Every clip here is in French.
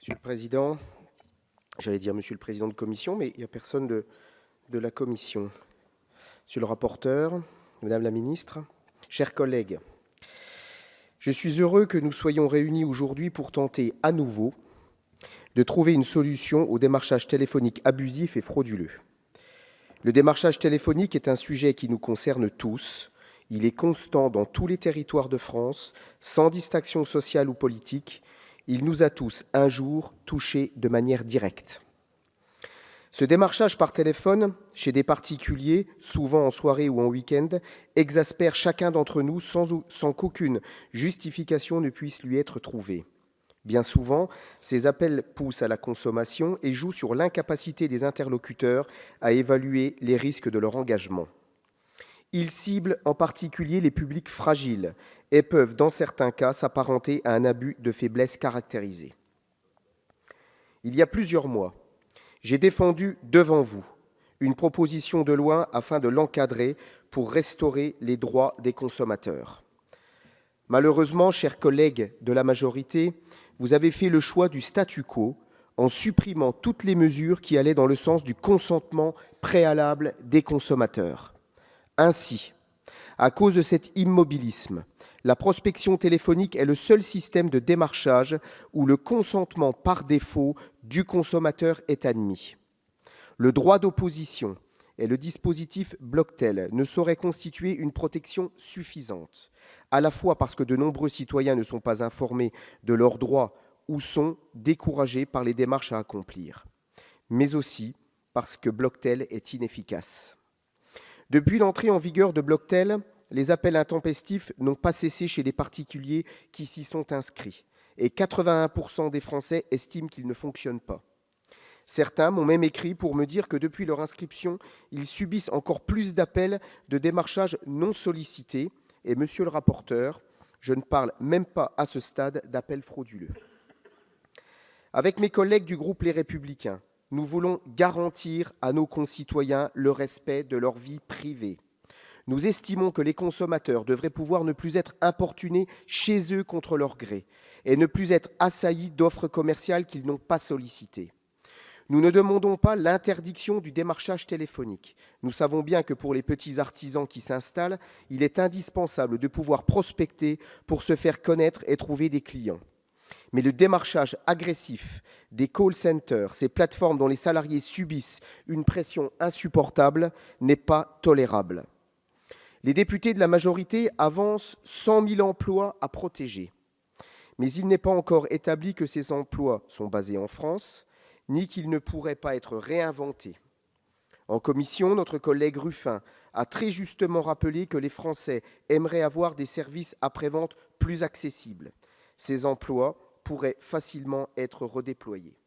Monsieur le Président, j'allais dire Monsieur le Président de commission, mais il n'y a personne de la commission. Monsieur le rapporteur, Madame la Ministre, chers collègues, je suis heureux que nous soyons réunis aujourd'hui pour tenter à nouveau de trouver une solution au démarchage téléphonique abusif et frauduleux. Le démarchage téléphonique est un sujet qui nous concerne tous. Il est constant dans tous les territoires de France, sans distinction sociale ou politique. Il nous a tous, un jour, touchés de manière directe. Ce démarchage par téléphone, chez des particuliers, souvent en soirée ou en week-end, exaspère chacun d'entre nous sans qu'aucune justification ne puisse lui être trouvée. Bien souvent, ces appels poussent à la consommation et jouent sur l'incapacité des interlocuteurs à évaluer les risques de leur engagement. Ils ciblent en particulier les publics fragiles et peuvent, dans certains cas, s'apparenter à un abus de faiblesse caractérisé. Il y a plusieurs mois, j'ai défendu devant vous une proposition de loi afin de l'encadrer pour restaurer les droits des consommateurs. Malheureusement, chers collègues de la majorité, vous avez fait le choix du statu quo en supprimant toutes les mesures qui allaient dans le sens du consentement préalable des consommateurs. Ainsi, à cause de cet immobilisme, la prospection téléphonique est le seul système de démarchage où le consentement par défaut du consommateur est admis. Le droit d'opposition et le dispositif Blocktel ne sauraient constituer une protection suffisante, à la fois parce que de nombreux citoyens ne sont pas informés de leurs droits ou sont découragés par les démarches à accomplir, mais aussi parce que Blocktel est inefficace. Depuis l'entrée en vigueur de Blocktel, les appels intempestifs n'ont pas cessé chez les particuliers qui s'y sont inscrits, et 81% des Français estiment qu'ils ne fonctionnent pas. Certains m'ont même écrit pour me dire que depuis leur inscription, ils subissent encore plus d'appels de démarchage non sollicités, et monsieur le rapporteur, je ne parle même pas à ce stade d'appels frauduleux. Avec mes collègues du groupe Les Républicains, nous voulons garantir à nos concitoyens le respect de leur vie privée. Nous estimons que les consommateurs devraient pouvoir ne plus être importunés chez eux contre leur gré et ne plus être assaillis d'offres commerciales qu'ils n'ont pas sollicitées. Nous ne demandons pas l'interdiction du démarchage téléphonique. Nous savons bien que pour les petits artisans qui s'installent, il est indispensable de pouvoir prospecter pour se faire connaître et trouver des clients. Mais le démarchage agressif des call centers, ces plateformes dont les salariés subissent une pression insupportable, n'est pas tolérable. Les députés de la majorité avancent 100 000 emplois à protéger. Mais il n'est pas encore établi que ces emplois sont basés en France, ni qu'ils ne pourraient pas être réinventés. En commission, notre collègue Ruffin a très justement rappelé que les Français aimeraient avoir des services après-vente plus accessibles. Ces emplois pourraient facilement être redéployés.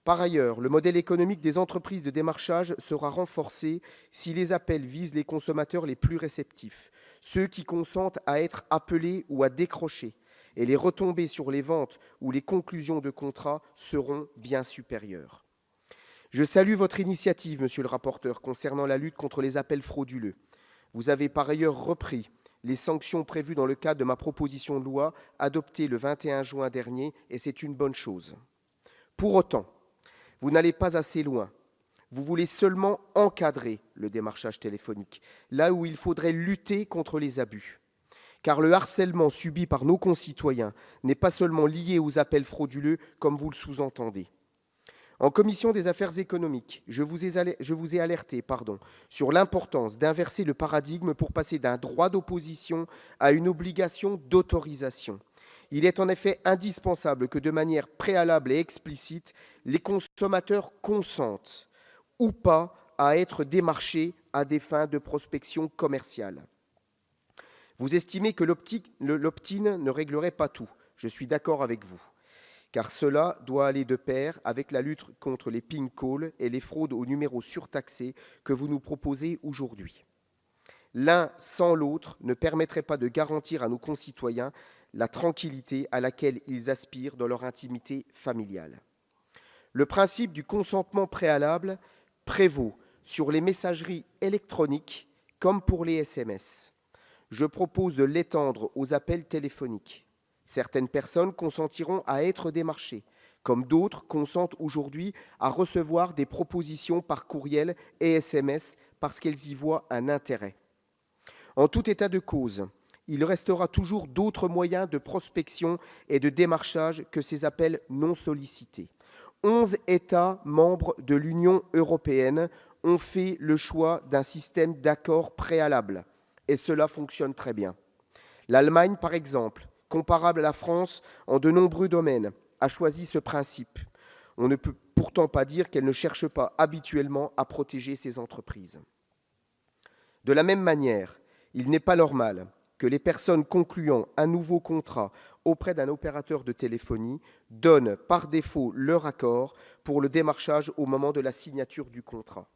Par ailleurs, le modèle économique des entreprises de démarchage sera renforcé si les appels visent les consommateurs les plus réceptifs, ceux qui consentent à être appelés ou à décrocher, et les retombées sur les ventes ou les conclusions de contrats seront bien supérieures. Je salue votre initiative, monsieur le rapporteur, concernant la lutte contre les appels frauduleux. Vous avez par ailleurs repris les sanctions prévues dans le cadre de ma proposition de loi adoptée le 21 juin dernier, et c'est une bonne chose. Pour autant, vous n'allez pas assez loin. Vous voulez seulement encadrer le démarchage téléphonique, là où il faudrait lutter contre les abus. Car le harcèlement subi par nos concitoyens n'est pas seulement lié aux appels frauduleux, comme vous le sous-entendez. En commission des affaires économiques, je vous ai alerté sur l'importance d'inverser le paradigme pour passer d'un droit d'opposition à une obligation d'autorisation. Il est en effet indispensable que de manière préalable et explicite, les consommateurs consentent ou pas à être démarchés à des fins de prospection commerciale. Vous estimez que l'opt-in ne réglerait pas tout. Je suis d'accord avec vous, car cela doit aller de pair avec la lutte contre les ping calls et les fraudes aux numéros surtaxés que vous nous proposez aujourd'hui. L'un sans l'autre ne permettrait pas de garantir à nos concitoyens la tranquillité à laquelle ils aspirent dans leur intimité familiale. Le principe du consentement préalable prévaut sur les messageries électroniques comme pour les SMS. Je propose de l'étendre aux appels téléphoniques. Certaines personnes consentiront à être démarchées, comme d'autres consentent aujourd'hui à recevoir des propositions par courriel et SMS parce qu'elles y voient un intérêt. En tout état de cause, il restera toujours d'autres moyens de prospection et de démarchage que ces appels non sollicités. 11 États membres de l'Union européenne ont fait le choix d'un système d'accord préalable, et cela fonctionne très bien. L'Allemagne, par exemple, comparable à la France en de nombreux domaines, a choisi ce principe. On ne peut pourtant pas dire qu'elle ne cherche pas habituellement à protéger ses entreprises. De la même manière, il n'est pas normal que les personnes concluant un nouveau contrat auprès d'un opérateur de téléphonie donnent par défaut leur accord pour le démarchage au moment de la signature du contrat.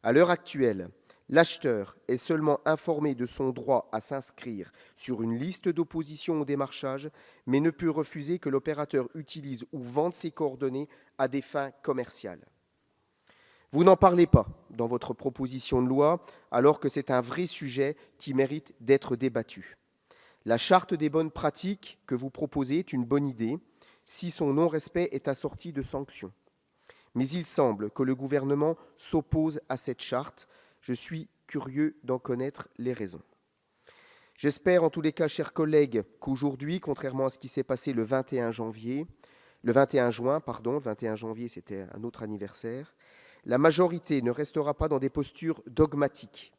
À l'heure actuelle, l'acheteur est seulement informé de son droit à s'inscrire sur une liste d'opposition au démarchage, mais ne peut refuser que l'opérateur utilise ou vende ses coordonnées à des fins commerciales. Vous n'en parlez pas dans votre proposition de loi, alors que c'est un vrai sujet qui mérite d'être débattu. La charte des bonnes pratiques que vous proposez est une bonne idée si son non-respect est assorti de sanctions. Mais il semble que le gouvernement s'oppose à cette charte. Je suis curieux d'en connaître les raisons. J'espère en tous les cas, chers collègues, qu'aujourd'hui, contrairement à ce qui s'est passé le 21 juin, c'était un autre anniversaire, la majorité ne restera pas dans des postures dogmatiques,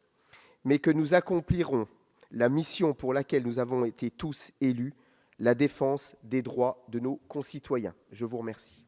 mais que nous accomplirons la mission pour laquelle nous avons été tous élus, la défense des droits de nos concitoyens. Je vous remercie.